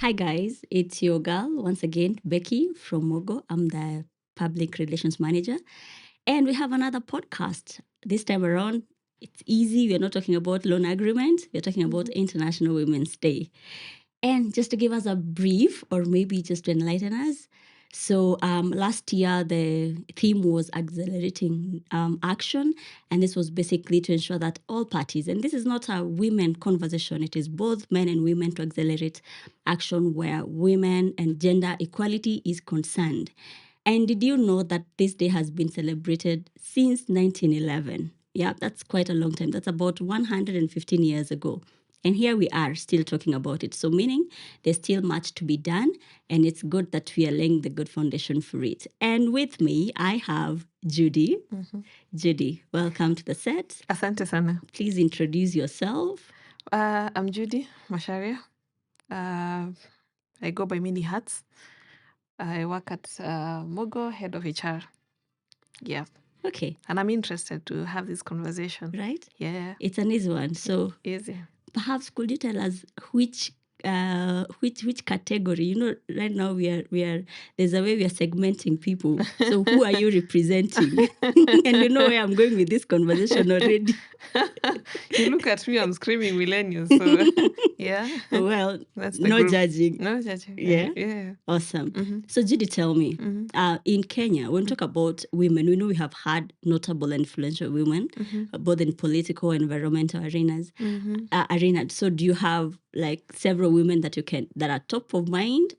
Hi guys, it's your girl once again, Becky from Mogo. I'm the public relations manager, and we have another podcast. This time around, it's easy. We're not talking about loan agreement. We're talking about International Women's Day. And just to give us a brief, or maybe just to enlighten us. So last year the theme was accelerating action, and this was basically to ensure that all parties, and this is not a women conversation, it is both men and women to accelerate action where women and gender equality is concerned. And did you know that this day has been celebrated since 1911? Yeah, that's quite a long time. That's about 115 years ago. And here we are still talking about it. So, meaning there's still much to be done, and it's good that we are laying the good foundation for it. And with me, I have Judy. Judy, welcome to the set. Asante sana. Please introduce yourself. I'm Judy Masharia. I go by many hats. I work at Mogo, head of HR. Yeah. Okay, And I'm interested to have this conversation. right? Yeah. It's an easy one. So, Easy. perhaps could you tell us which category? You know, right now we are there's a way we are segmenting people. So who are you representing? And you know where I'm going with this conversation already. You look at me, I'm screaming millennials. So yeah. Well, That's the no group. judging. No judging. Yeah. Yeah. Awesome. So, Judy, tell me, in Kenya, when we talk about women, we know we have had notable and influential women, both in political and environmental arenas. So, do you have like several women that are top of mind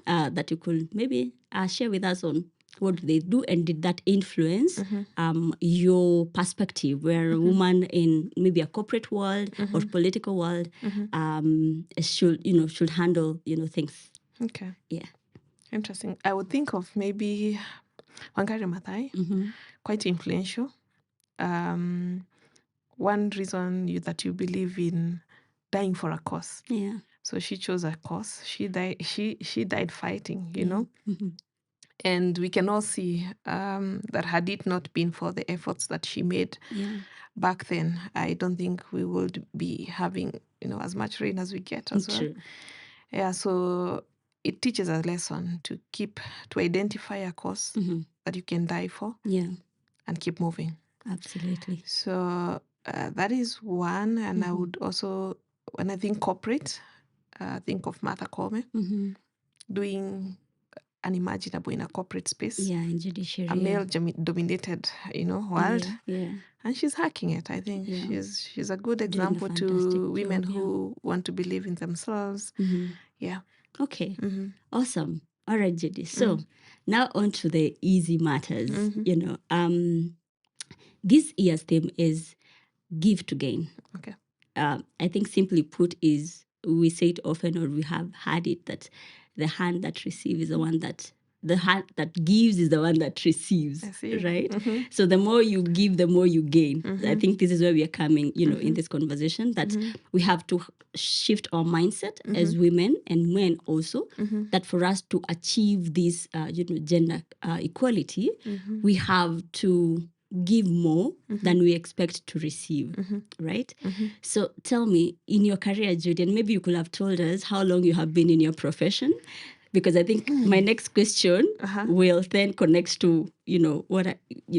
that you could maybe share with us on what do they do, and did that influence your perspective, where a woman in maybe a corporate world or political world should handle things? Okay. Yeah. Interesting. I would think of maybe Wangari Maathai, quite influential. One reason that you believe in dying for a cause. Yeah. So she chose a cause. She died. She died fighting. You know, and we can all see that had it not been for the efforts that she made back then, I don't think we would be having as much rain as we get as well. True. Yeah. So it teaches a lesson to identify a cause that you can die for. Yeah. And keep moving. Absolutely. So that is one. And I would also, when I think corporate, think of Martha Koome doing unimaginable in a corporate space. Yeah, in judiciary. A male-dominated, world. Yeah. And she's hacking it. I think she's a good example to women who want to believe in themselves. Yeah. Okay. Awesome. All right, Judy. So now on to the easy matters. This year's theme is give to gain. Okay. I think simply put is, we say it often, or we have had it, that the hand that receives is the hand that gives is the one that receives. I see. Right? So the more you give, the more you gain. I think this is where we are coming, in this conversation, that we have to shift our mindset as women and men also, that for us to achieve this, gender equality, we have to give more than we expect to receive, right? So tell me, in your career, Judy, and maybe you could have told us how long you have been in your profession, because I think my next question will then connect to,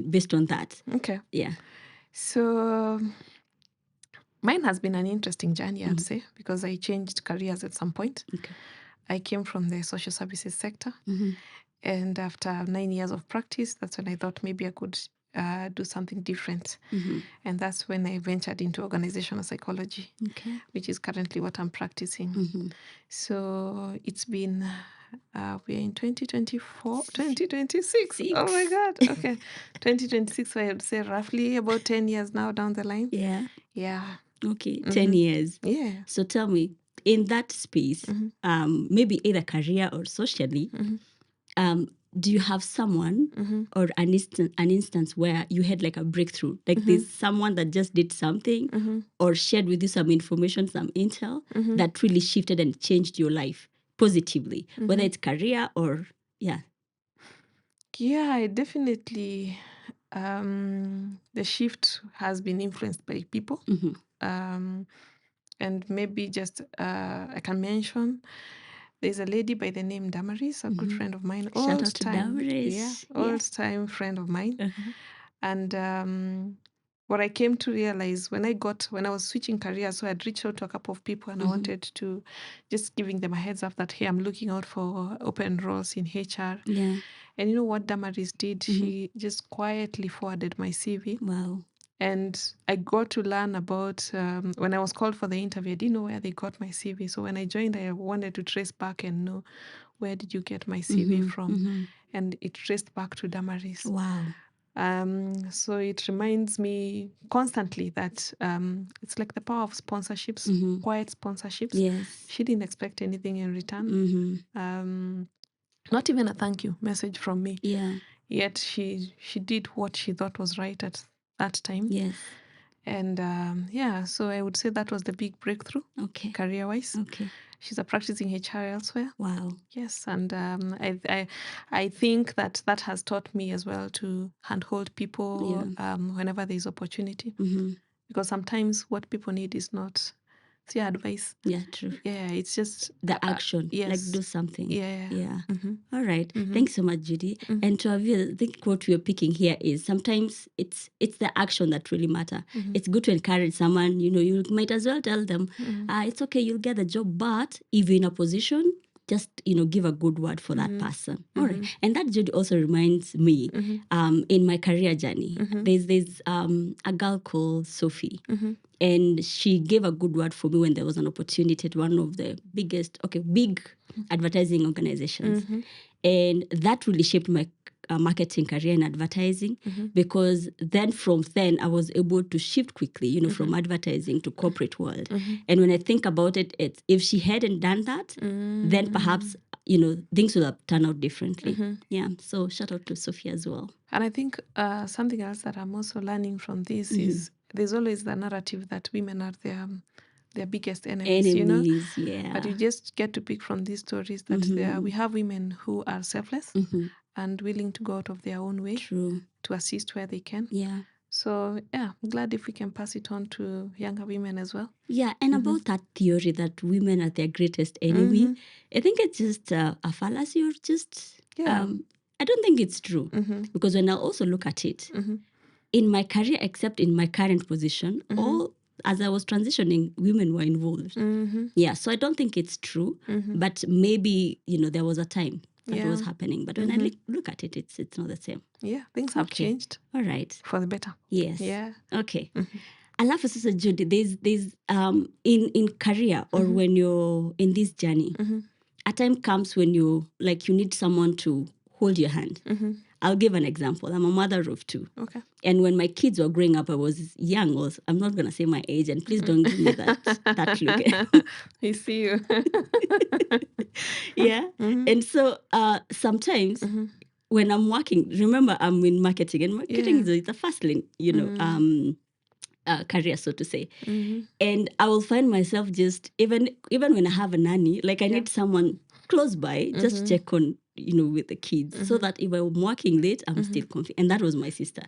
based on that. Okay. Yeah. So mine has been an interesting journey, I'd say, because I changed careers at some point. Okay. I came from the social services sector. And after 9 years of practice, that's when I thought maybe I could do something different. And that's when I ventured into organizational psychology, which is currently what I'm practicing. So it's been, we're in 2024, 2026. Oh my God. Okay. 2026, so I would say roughly about 10 years now down the line. Yeah. Yeah. Okay. 10 years. Yeah. So tell me, in that space, maybe either career or socially, do you have someone or an instance where you had like a breakthrough, like there's someone that just did something or shared with you some information, some intel that really shifted and changed your life positively, whether it's career or Yeah, I definitely, the shift has been influenced by people. And maybe just I can mention there's a lady by the name Damaris, a good friend of mine, Shout out to Damaris. yeah, Yeah. old time friend of mine. Uh-huh. And what I came to realize when I was switching careers, so I'd reached out to a couple of people and I wanted to just giving them a heads up that, hey, I'm looking out for open roles in HR. Yeah. And you know what Damaris did? She just quietly forwarded my CV. Wow. And I got to learn about, when I was called for the interview, I didn't know where they got my CV. So when I joined, I wanted to trace back and know, where did you get my CV from? And it traced back to Damaris. Wow. So it reminds me constantly that it's like the power of sponsorships, quiet sponsorships. Yes. She didn't expect anything in return. Not even a thank you message from me. Yeah. Yet she did what she thought was right at that time. Yes. And yeah, so I would say that was the big breakthrough, Okay. career-wise. Okay. She's a practicing HR elsewhere. Wow. Yes, and I think that has taught me as well to handhold people whenever there's opportunity, because sometimes what people need is not your advice. Yeah, true. Yeah, it's just The action. yes. Like do something. Yeah. Yeah. All right. Thanks so much, Judy. And to Avil, I think what we're picking here is sometimes it's the action that really matter. It's good to encourage someone, you might as well tell them, it's okay, you'll get the job, but if you're in a position, just give a good word for that person. All right. And that Judy also reminds me, in my career journey, there's a girl called Sophie. And she gave a good word for me when there was an opportunity at one of the big advertising organizations. And that really shaped my marketing career in advertising, because then I was able to shift quickly, from advertising to corporate world. And when I think about it, it's, if she hadn't done that, then perhaps, things would have turned out differently. Yeah. So shout out to Sophie as well. And I think something else that I'm also learning from this is there's always the narrative that women are their biggest enemies, Yeah. But you just get to pick from these stories that we have women who are selfless and willing to go out of their own way to assist where they can. Yeah. So, yeah, I'm glad if we can pass it on to younger women as well. Yeah, and about that theory that women are their greatest enemy, I think it's just a fallacy, or just, I don't think it's true. Because when I also look at it, in my career, except in my current position, all as I was transitioning, women were involved. Yeah, so I don't think it's true, but maybe, there was a time that was happening. But when I look at it, it's not the same. Yeah, things have changed. All right. For the better. Yes. Yeah. Okay. Alafu sasa Judy, there's in career, or when you're in this journey, a time comes when you need someone to hold your hand. I'll give an example. I'm a mother of two. Okay. And when my kids were growing up, I was young. I'm not going to say my age, and please don't give me that look. I see you. Yeah. And so sometimes when I'm working, remember I'm in marketing, and marketing is a fast lane, career, so to say. And I will find myself just, even when I have a nanny, I need someone close by, just check on, with the kids, so that if I'm working late, I'm still confident. And that was my sister.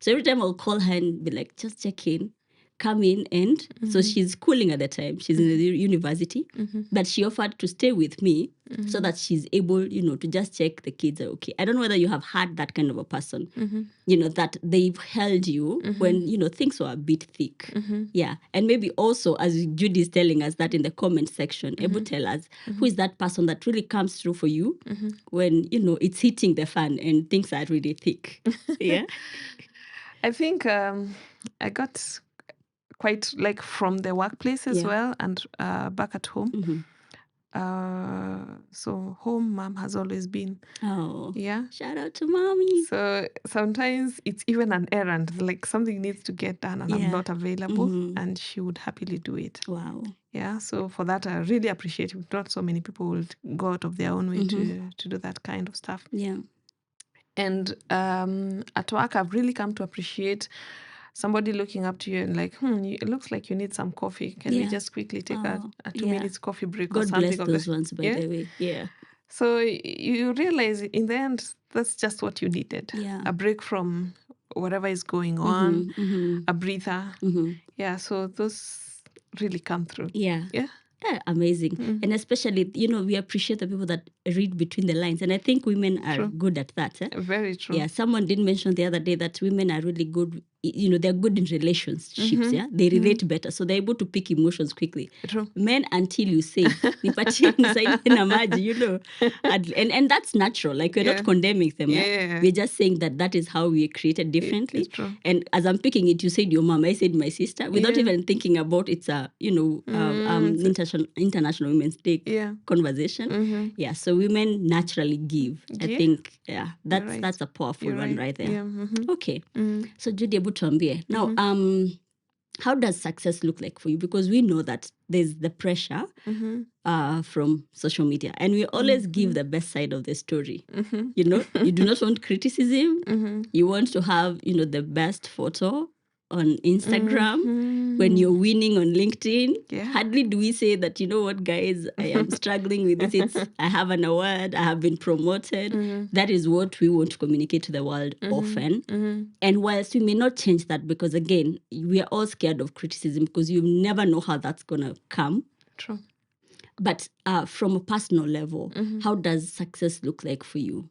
So every time I'll call her and be like, just check in, come in. And so she's schooling at the time. She's in the university, but she offered to stay with me so that she's able, to just check the kids are okay. I don't know whether you have had that kind of a person, that they've held you when, things were a bit thick. Yeah. And maybe also, as Judy is telling us that in the comment section, able to tell us who is that person that really comes through for you when, it's hitting the fan and things are really thick. Yeah. I think I got quite from the workplace as well, and back at home. So home mom has always been. Oh, yeah. Shout out to mommy. So sometimes it's even an errand, something needs to get done and I'm not available, and she would happily do it. Wow. Yeah. So for that, I really appreciate it. Not so many people would go out of their own way to do that kind of stuff. Yeah. And at work, I've really come to appreciate somebody looking up to you and it looks like you need some coffee. Can we just quickly take a 2 minutes coffee break or something? God bless those ones, by the way. Yeah. So you realize in the end, that's just what you needed. Yeah. A break from whatever is going on, a breather. Yeah. So those really come through. Yeah. Yeah. Amazing. And especially, we appreciate the people that read between the lines. And I think women are True. good at that. Very true. Yeah, someone did mention the other day that women are really good, they're good in relationships, yeah? They relate better, so they're able to pick emotions quickly. True. Men, until you say, nipatie nisaidie na maji, and that's natural. Like, we're not condemning them, Yeah. We're just saying that is how we're created differently. It's true. And as I'm picking it, you said your mom, I said my sister, without even thinking about it's a, International Women's Day conversation. Yeah, so women naturally give. I think, that's a powerful one right there. Yeah. Okay. So Judy, hebu tuambie. Now, how does success look like for you? Because we know that there's the pressure from social media, and we always give the best side of the story. You do not want criticism. You want to have, the best photo on Instagram. When you're winning on LinkedIn, hardly do we say that, you know what, guys, I am struggling with this. I have an award. I have been promoted. That is what we want to communicate to the world often. And whilst we may not change that, because again, we are all scared of criticism because you never know how that's going to come. True. But from a personal level, how does success look like for you?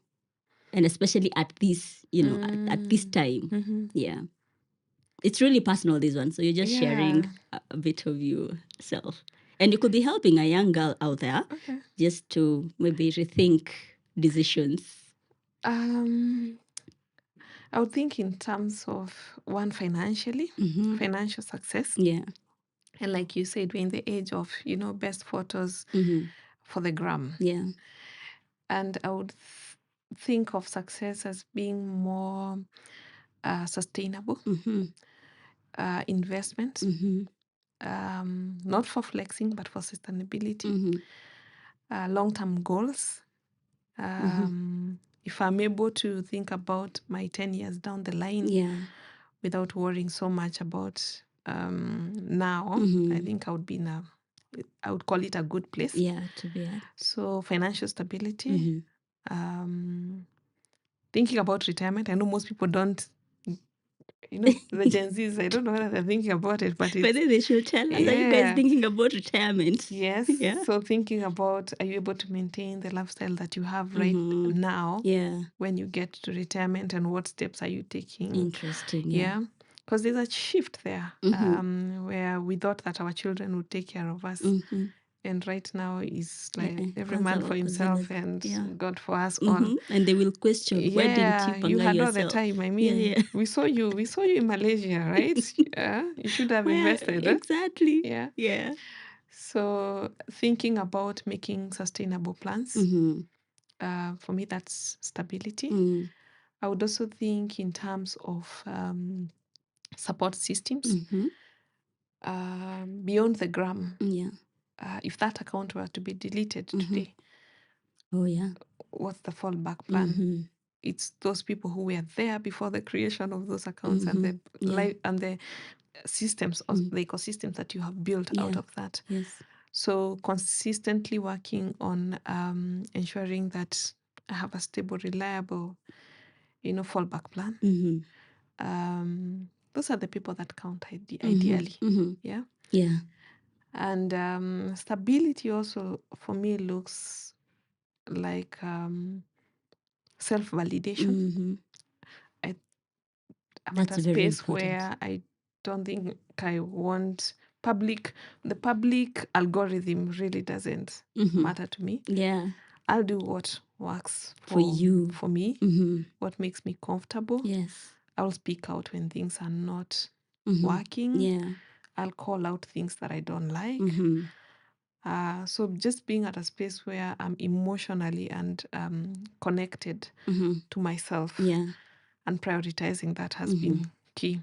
And especially at this, at this time. Yeah. It's really personal, this one. So you're just sharing a bit of yourself. And you could be helping a young girl out there just to maybe rethink decisions. I would think in terms of financially, financial success. Yeah. And like you said, we're in the age of, best photos for the gram. Yeah. And I would think of success as being more sustainable investment, not for flexing, but for sustainability, long-term goals. If I'm able to think about my 10 years down the line without worrying so much about now, I think I would be I would call it a good place. Yeah, to be at. So financial stability, thinking about retirement. I know most people don't, the Gen Zs, I don't know whether they're thinking about it, but But then they should tell us, are you guys thinking about retirement? Yes. Yeah. So thinking about, are you able to maintain the lifestyle that you have right now when you get to retirement, and what steps are you taking? Interesting. Yeah. Because there's a shift there where we thought that our children would take care of us. And right now is like every man for himself and God for us all. And they will question, why didn't you had yourself? All the time. I mean, we saw you in Malaysia, right? You should have invested. Exactly. Yeah. So thinking about making sustainable plans, for me, that's stability. I would also think in terms of support systems beyond the gram. If that account were to be deleted today, what's the fallback plan? It's those people who were there before the creation of those accounts and the systems, the ecosystems that you have built out of that. So consistently working on ensuring that I have a stable, reliable, fallback plan. Those are the people that count ideally. Yeah. And stability also for me looks like self-validation. I'm at a space where I don't think I want the public algorithm really doesn't matter to me. I'll do what works for you, for me, what makes me comfortable. I'll speak out when things are not working. I'll call out things that I don't like. So just being at a space where I'm emotionally and connected to myself and prioritizing that has been key.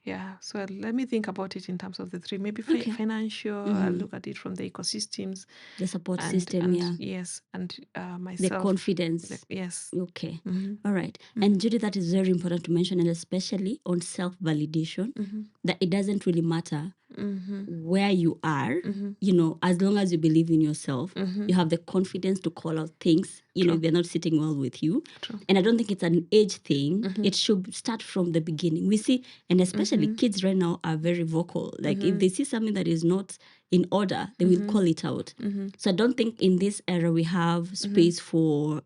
Yeah, so let me think about it in terms of the three. Maybe financial, I'll look at it from the ecosystems. The support system, Yes, and myself. The confidence. Yes. Okay. All right. And Judy, that is very important to mention, and especially on self-validation, that it doesn't really matter where you are, as long as you believe in yourself, you have the confidence to call out things, if they're not sitting well with you. And I don't think it's an age thing. It should start from the beginning. We see, and especially kids right now are very vocal. Like if they see something that is not, in order, they will call it out. So I don't think in this era we have space for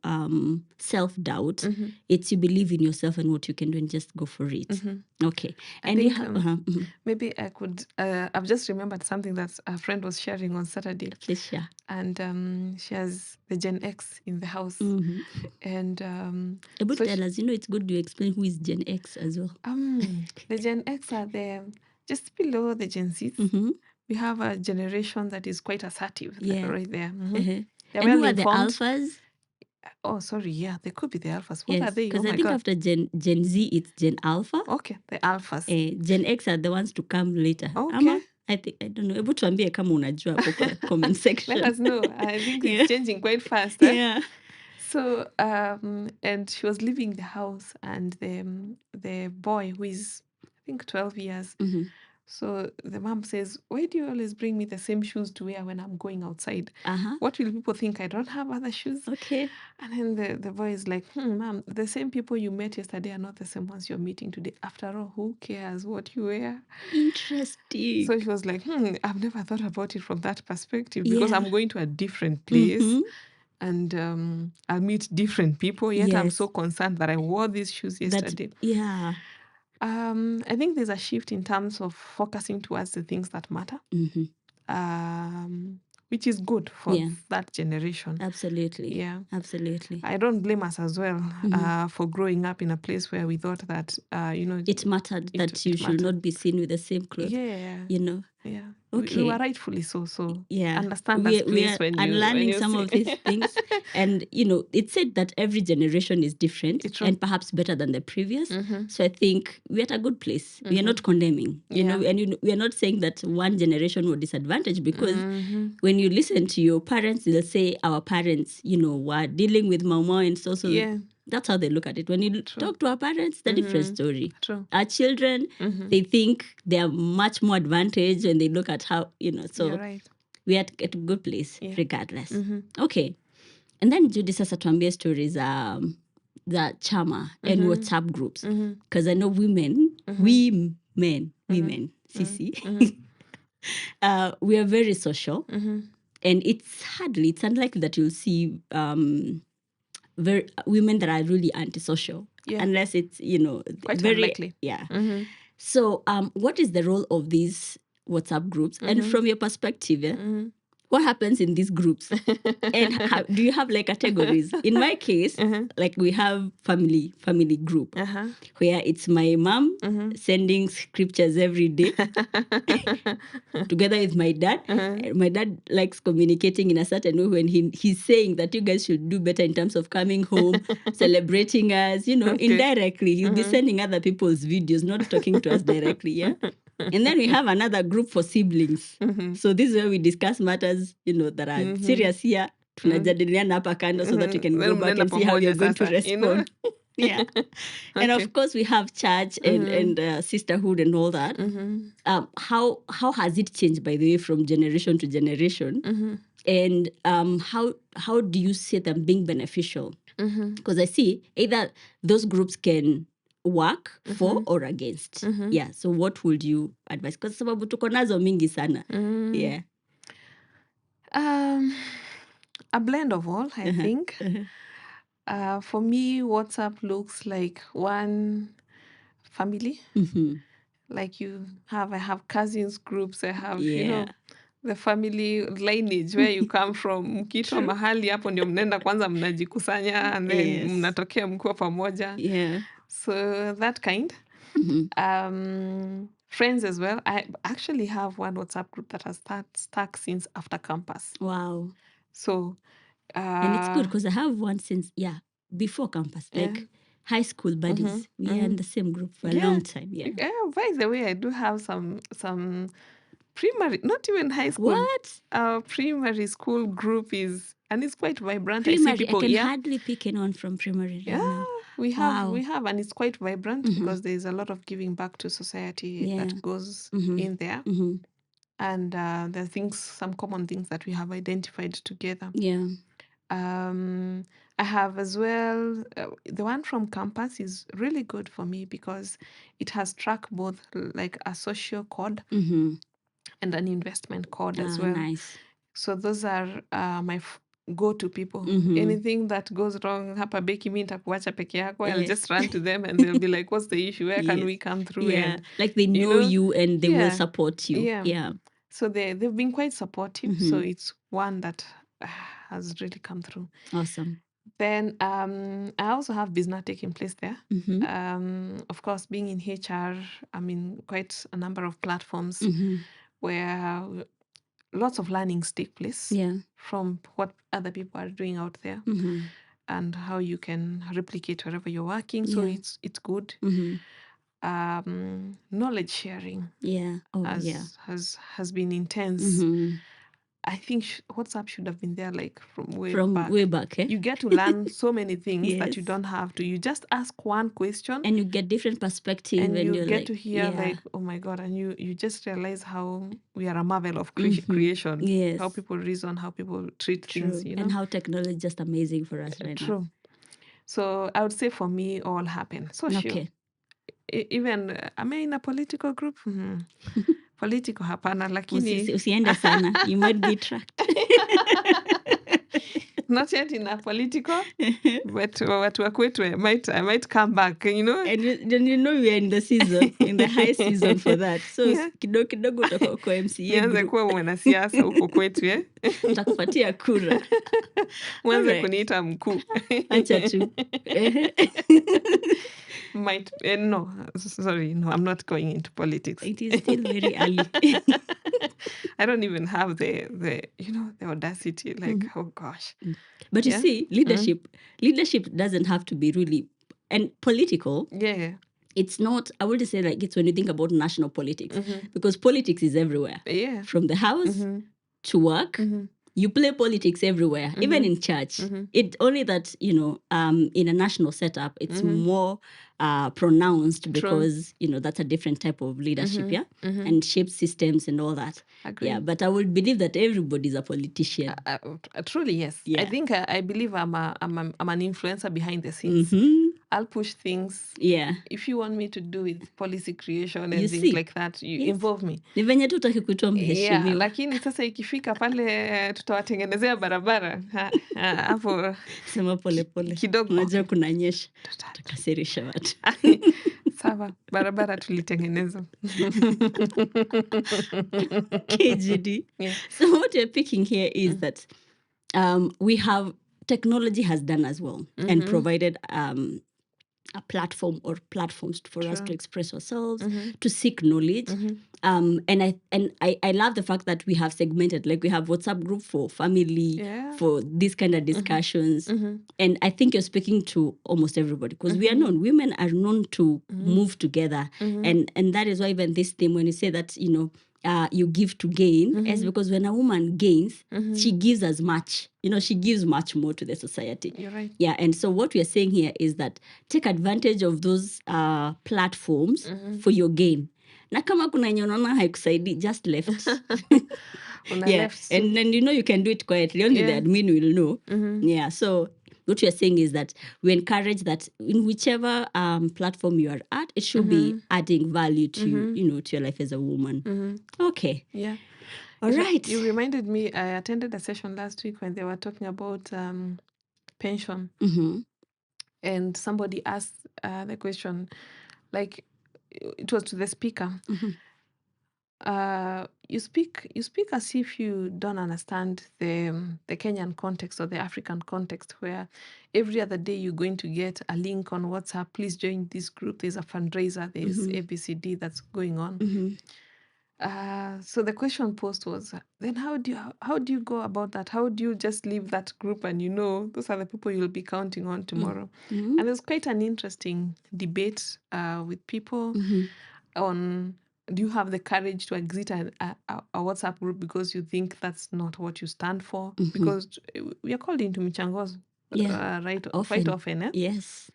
self-doubt. It's you believe in yourself and what you can do and just go for it. Okay. I And you think have maybe I could. I've just remembered something that a friend was sharing on Saturday, please share. and she has the Gen X in the house, and Able to so tell us, it's good you explain who is Gen X as well. the Gen X are just below the Gen Zs. We have a generation that is quite assertive, Yeah. right there. And They're who well are the informed. alphas? Oh, sorry. Yeah, they could be the alphas. What are Yes, they? Oh because I my think God. after Gen Z, it's Gen Alpha. Okay, the alphas. Gen X are the ones to come later. Okay. I don't know. Hebu tuambie kama unajua hapo kwa comment section. Let us know. I think Yeah. it's changing quite fast. Eh? Yeah. So, and she was leaving the house, and the boy, who is I think 12 years. So the mom says, "Why do you always bring me the same shoes to wear when I'm going outside? What will people think? I don't have other shoes?" Okay. And then the boy is like, "Mom, the same people you met yesterday are not the same ones you're meeting today. After all, who cares what you wear?" Interesting. So she was like, "I've never thought about it from that perspective, because Yeah. I'm going to a different place and I'll meet different people. Yet I'm so concerned that I wore these shoes yesterday." Yeah. I think there's a shift in terms of focusing towards the things that matter, which is good for that generation. Absolutely. Yeah. Absolutely. I don't blame us as well for growing up in a place where we thought that, it mattered that you should not be seen with the same clothes. Yeah. Yeah. Okay. We were rightfully so. So yeah, understand we place are when unlearning you some see. of these things. And it's said that every generation is different and perhaps better than the previous. So I think we're at a good place. We are not condemning, and we are not saying that one generation were disadvantaged, because when you listen to your parents, they'll say our parents, were dealing with mama and so. That's how they look at it. When you talk to our parents, it's a different story. Our children, they think they are much more advantaged, and they look at how, so You're right. we're at a good place regardless. Okay. And then Judy sasa tuambie stories the chama and WhatsApp groups. Because I know women, sisi, we are very social. And it's unlikely that you'll see women that are really antisocial, unless it's Quite very unlikely. Yeah. So what is the role of these WhatsApp groups, and from your perspective, what happens in these groups? And do you have like categories? In my case, like we have family group, where it's my mom sending scriptures every day together with my dad. My dad likes communicating in a certain way when he's saying that you guys should do better in terms of coming home, celebrating us, indirectly. He'll be sending other people's videos, not talking to us directly, yeah? And then we have another group for siblings. So this is where we discuss matters, that are serious here. Tunajadiliana hapa kando so that we can go back and see how you're going to respond. Yeah. And of course we have church and sisterhood and all that. How has it changed, by the way, from generation to generation? And how do you see them being beneficial? Because I see either those groups can work for or against. Yeah. So what would you advise? Because sababu tuko nazo mingi sana. Yeah. A blend of all, I think. For me, WhatsApp looks like one family. Like I have cousins groups, I have, the family lineage where you come from. Mkiitwa mahali hapo ndio mnaenda kwanza mnajikusanya, and then mnatokea mkiwa pamoja. Yeah. So that kind. Friends as well. I actually have one WhatsApp group that has stuck since after campus. Wow. So and it's good because I have one since before campus, like high school buddies. We are in the same group for a long time. Yeah. By the way, I do have some primary, not even high school. What? Our primary school group and it's quite vibrant. Primary, I see people. I can hardly pick anyone from primary right now. We have, and it's quite vibrant because there's a lot of giving back to society that goes in there. And there are some common things that we have identified together. Yeah. I have as well, the one from campus is really good for me because it has tracked both like a social code and an investment code as Ah, well. nice. So those are my go-to people. Mhm. Anything that goes wrong, hapa Becky, mi nitakuacha peke yako. I'll Yes. just run to them and they'll be like, what's the issue? Where can we Yes. come through? Yeah. And Like they you know you and they will yeah, support you. yeah. Yeah. So they've been quite supportive. So Mhm. it's one that has really come through. Awesome. Then I also have Biznatech in place there. Mhm. Of course, being in HR, I'm in quite a number of platforms Mhm. where lots of learnings take place Yeah. from what other people are doing out there Mhm. and how you can replicate wherever you're working. So Yeah. it's good. Mhm. Knowledge sharing Yeah. Oh, yeah. has been intense. Mhm. I think WhatsApp should have been there like from way From back. way back, eh? You get to learn so many things that you Yes. don't have to. You just ask one question And you get different perspective and and you you're get like, to hear yeah. like, oh my God, and you just realize how we are a marvel of Mhm. creation. Yes. How people reason, how people treat True. things, And how technology is just amazing for us right now. True. So I would say for me, all happen. Social. Okay. Even am I in a political group? Political hapana, lakini Usiende sana. You might be tracked. not yet in a political, but watu wa kwetu I might come back, you know. And then you know we are in the season, in the high season for that. So Yeah. kidogo utakuwa kwa MCA Nianze group. kuwa mwanasiasa huko kwetu Takupatia kura. Mwanze Alright. kuniita mkuu. Acha tu. Might no, sorry, no, I'm not going into politics. It is still very early. I don't even have the the audacity, like, oh gosh. But you Yeah. see, leadership doesn't have to be really and political. Yeah. It's not, I would say, like, it's when you think about national politics, because politics is everywhere. Yeah. From the house to work, you play politics everywhere, even in church. It only that, in a national setup, it's more pronounced because, that's a different type of leadership, yeah? And shape systems and all that. Agree. Yeah, but I would believe that everybody's a politician. Truly, yes. Yeah. I think I believe I'm an influencer behind the scenes. I'll push things. Yeah. If you want me to do with policy creation and You things see? like that, you Yes. involve me. Ni venye tu utaki kuitwa Yeah, mheshimiwa. lakini sasa ikifika pale tutawatengenezea barabara hapo Sema pole pole. kidogo. Unajua kunanyesha. Tutakasirisha watu. Sawa, barabara tulitengeneza. KGD. Yeah. So what we're picking here is that we have technology has done as well and provided a platform or platforms for us to express ourselves, to seek knowledge. And I love the fact that we have segmented, like we have WhatsApp group for family, for these kind of discussions. And I think you're speaking to almost everybody because women are known to move together. And that is why even this theme, when you say that, you give to gain, is because when a woman gains, she gives as much. She gives much more to the society. You're right. Yeah, and so what we are saying here is that take advantage of those platforms for your gain. Na kama kuna yenye unaona haikusaidi, just left. Left. And then you can do it quietly. Only the admin will know. Yeah, so what we are saying is that we encourage that in whichever platform you are at, it should be adding value to you, to your life as a woman. Okay. Yeah. All right. You reminded me, I attended a session last week when they were talking about pension. And somebody asked the question, like, it was to the speaker. You speak as if you don't understand the Kenyan context or the African context, where every other day you're going to get a link on WhatsApp. Please join this group. There's a fundraiser. There's ABCD that's going on. So the question posed was, then how do you go about that? How do you just leave that group and those are the people you'll be counting on tomorrow? And there's quite an interesting debate with people on, do you have the courage to exit a WhatsApp group because you think that's not what you stand for? Because we are called into michangos right quite often. Eh? Yes.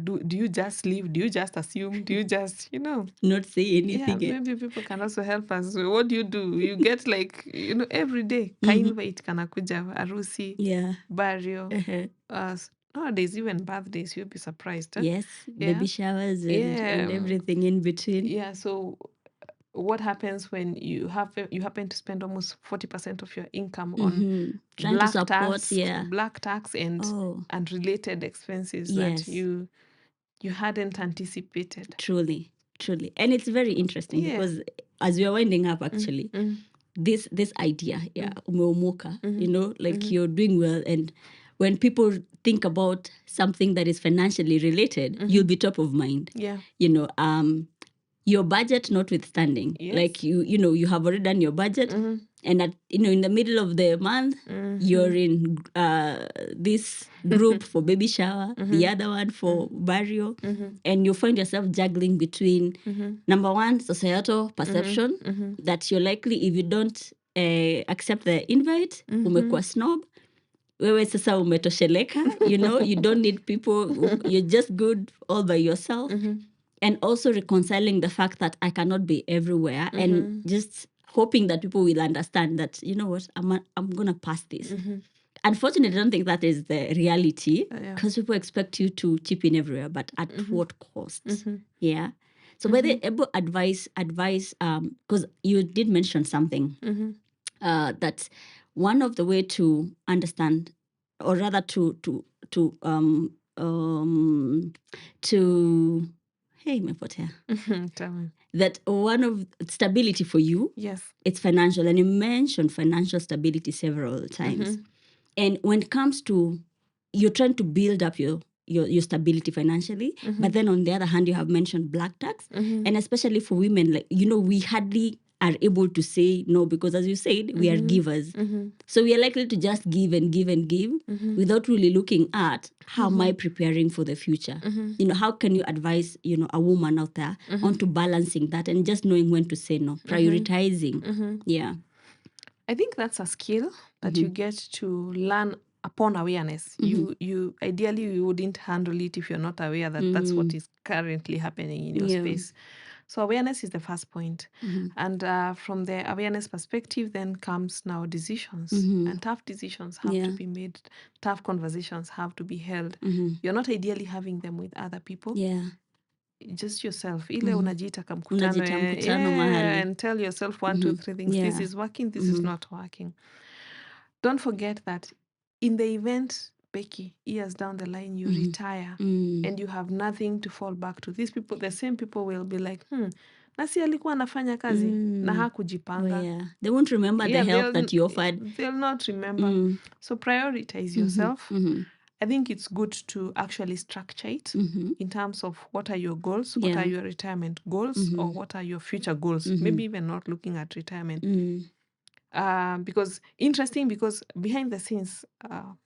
Do you just leave? Do you just assume? Do you just, not say anything? Yeah, maybe people can also help us. What do? You get like, every day, ka-invite kanakuja, arusi, burial, nowadays, even birthdays, you'll be surprised. Huh? Yes, baby showers and everything in between. Yeah, so what happens when you happen to spend almost 40% of your income on Trying to support, black tax Oh, and related expenses that yes, you hadn't anticipated. truly. And it's very interesting Yeah. because as we are winding up, actually, this idea, umeomoka, like you're doing well, and when people think about something that is financially related, you'll be top of mind. Yeah. Your budget notwithstanding, Yes. like you have already done your budget, and at in the middle of the month, you're in this group for baby shower, the other one for burial, and you find yourself juggling between number one, societal perception that you're likely, if you don't accept the invite, umekuwa snob, wewe sasa umetosheleka, you don't need people, you're just good all by yourself. And also reconciling the fact that I cannot be everywhere, and just hoping that people will understand that, you know what, I'm going to pass this. Unfortunately, I don't think that is the reality, because people expect you to chip in everywhere, but at what cost? Yeah. So by the able advice, because you did mention something, that one of the way to understand, or rather to hey, mepotea. Tell me. That one of stability for you, Yes. it's financial, and you mentioned financial stability several times. And when it comes to, you're trying to build up your stability financially, but then on the other hand, you have mentioned black tax, and especially for women, like, we hardly are able to say no, because as you said, we are givers. So we are likely to just give and give and give without really looking at how am I preparing for the future. How can you advise a woman out there onto balancing that and just knowing when to say no, prioritizing. Yeah. I think that's a skill that you get to learn upon awareness. You ideally, you wouldn't handle it if you're not aware that that's what is currently happening in your space. So awareness is the first point. And from the awareness perspective, then comes now decisions. And tough decisions have to be made. Tough conversations have to be held. You're not ideally having them with other people. Yeah. Just yourself. Ile unajiita kamkutano. Unajiita mkutano mahali. And tell yourself 1, 2, 3 things. This is working, this is not working. Don't forget that in the event, Becky, years down the line, you retire and you have nothing to fall back to. These people, the same people will be like, nasi alikuwa anafanya kazi na hakujipanga. Oh, yeah. They won't remember the help that you offered. They'll not remember. So prioritize yourself. I think it's good to actually structure it in terms of what are your goals, what are your retirement goals, or what are your future goals. Maybe even not looking at retirement. Because behind the scenes,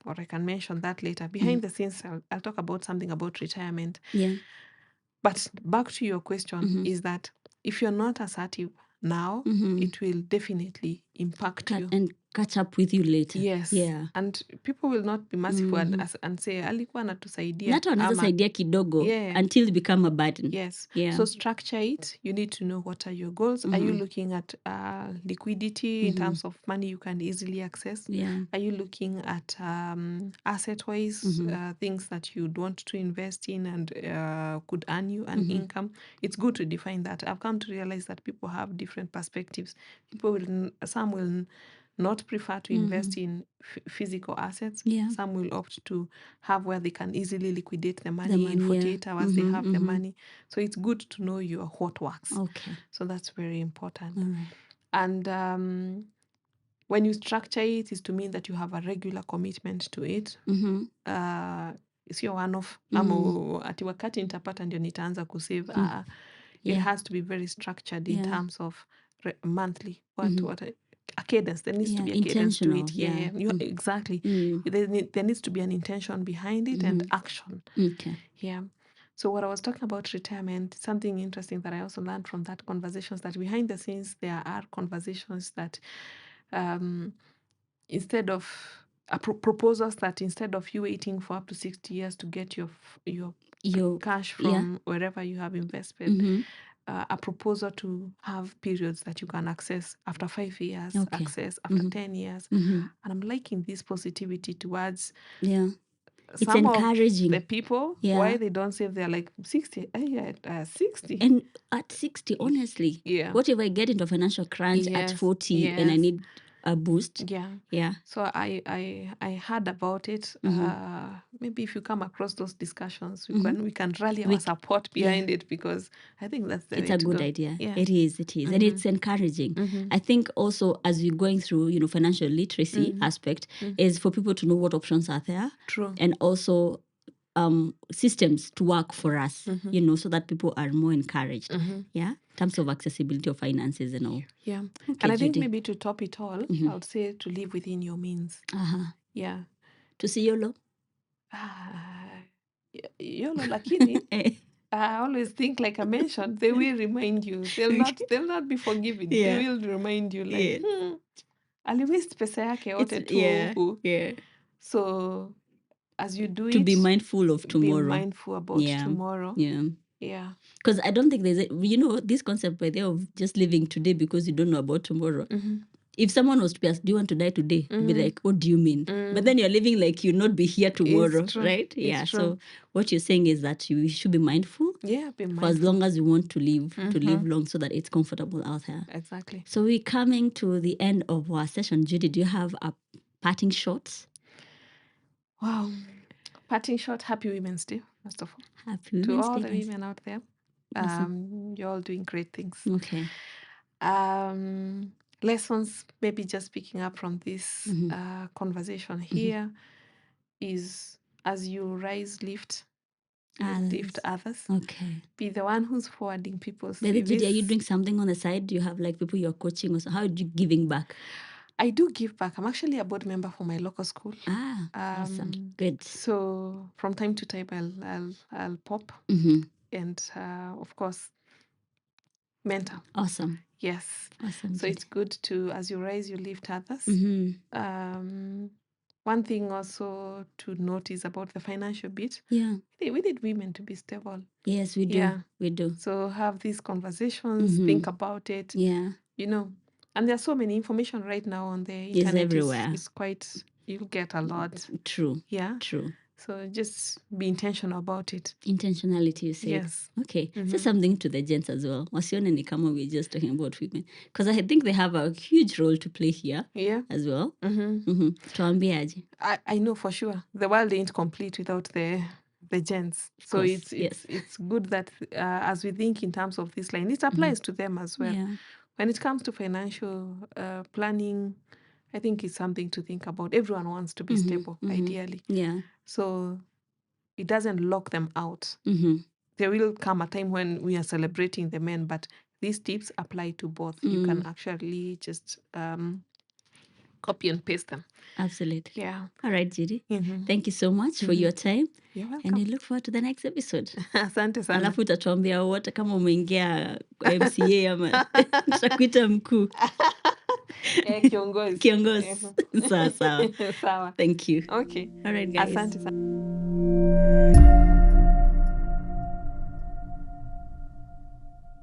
or I can mention that later, behind the scenes, I'll talk about something about retirement. Yeah. But back to your question is that if you're not assertive now, it will definitely impact you. And catch up with you later. Yes. Yeah. And people will not be merciful and say, alikuwa anatusaidia. Not anaweza saidia kidogo until it become a burden. Yes. Yeah. So structure it. You need to know what are your goals. Are you looking at liquidity in terms of money you can easily access? Yeah. Are you looking at asset-wise things that you'd want to invest in and could earn you an income? It's good to define that. I've come to realize that people have different perspectives. Some will not prefer to invest in physical assets. Yeah. Some will opt to have where they can easily liquidate the money in 48 hours. They have the money. So it's good to know your what works. Okay. So that's very important. All right. And when you structure it, is to mean that you have a regular commitment to it. Sio one off ama ati wakati nitapata ndio nitaanza kusave. It has to be very structured in terms of monthly. What a cadence. There needs to be a cadence to it. Exactly. There needs to be an intention behind it and action. Okay. Yeah. So what I was talking about retirement, something interesting that I also learned from that conversation is that behind the scenes there are conversations that instead of proposals that instead of you waiting for up to 60 years to get your cash from wherever you have invested, a proposal to have periods that you can access after 5 years, access after 10 years. And I'm liking this positivity towards It's some of encouraging. the people, Yeah. why they don't save, they're like 60. 60. And at 60, honestly, Yeah. what if I get into a financial crunch at Yes, 40 and I yes. need a boost? Yeah. Yeah. So I heard about it. Maybe if you come across those discussions, we can rally our support behind it, because I think that's the It's way a to good go. idea. Yeah. It is. And it's encouraging. I think also as we're going through, financial literacy aspect is for people to know what options are there. True. And also systems to work for us, so that people are more encouraged. Yeah. In terms of accessibility of finances and all. Yeah. Okay, And I think Judy. maybe to top it all, I would say to live within your means. Yeah. To see YOLO. YOLO, lakini I always think, like I mentioned, they will remind you. They'll not be forgiving. Yeah. They will remind you, like, aliwaste pesa yake yote tu Yeah. huku. Yeah. So as you do To it, be mindful of tomorrow. Be mindful about tomorrow. Yeah. Yeah. Because I don't think there's this concept by there of just living today because you don't know about tomorrow. If someone was to ask, do you want to die today? Be like, what do you mean? But then you're living like you'll not be here tomorrow, right? It's true. So what you're saying is that you should be mindful. Yeah, be mindful. For as long as you want to live long, so that it's comfortable out there. Exactly. So we're coming to the end of our session. Judy, do you have a parting shot? Wow. Parting shot, happy Women's Day, first of all. Happy Women's Day. To all the women out there, you're all doing great things. Okay. Lessons, maybe just picking up from this conversation here, is as you rise, lift others. Okay. Be the one who's forwarding people's CVs. CVs. Are you doing something on the side? Do you have like people you're coaching or so? How are you giving back? I do give back. I'm actually a board member for my local school. Awesome. Good. So from time to time, I'll pop and of course mentor. Awesome. Yes. Awesome. So it's good to, as you rise, you lift others. One thing also to notice about the financial bit. Yeah. We need women to be stable. Yes, we do. Yeah. We do. So have these conversations, think about it. Yeah. And there's so many information right now on the internet. It's everywhere. It's quite, you'll get a lot. True. Yeah. True. So just be intentional about it. Intentionality, you say. Yes. Okay. Say something to the gents as well. Wasione ni kama we're just talking about women. Because I think they have a huge role to play here. Yeah. As well. Tuambiaje. I know for sure. The world ain't complete without the gents. So it's good that as we think in terms of this line, it applies to them as well. Yeah. When it comes to financial planning, I think it's something to think about. Everyone wants to be stable, ideally. Yeah. So it doesn't lock them out. There will come a time when we are celebrating the men, but these tips apply to both. You can actually just copy and paste them. Absolutely. Yeah. All right, Judy. Thank you so much for your time. You're welcome. And I look forward to the next episode. Asante sana. Alafu utatuambia wote kama umeingia kwa MCA ama tutakuita mkuu. Kiongozi. Kiongozi. Sawa. Sawa. Thank you. Okay. All right, guys. Asante sana.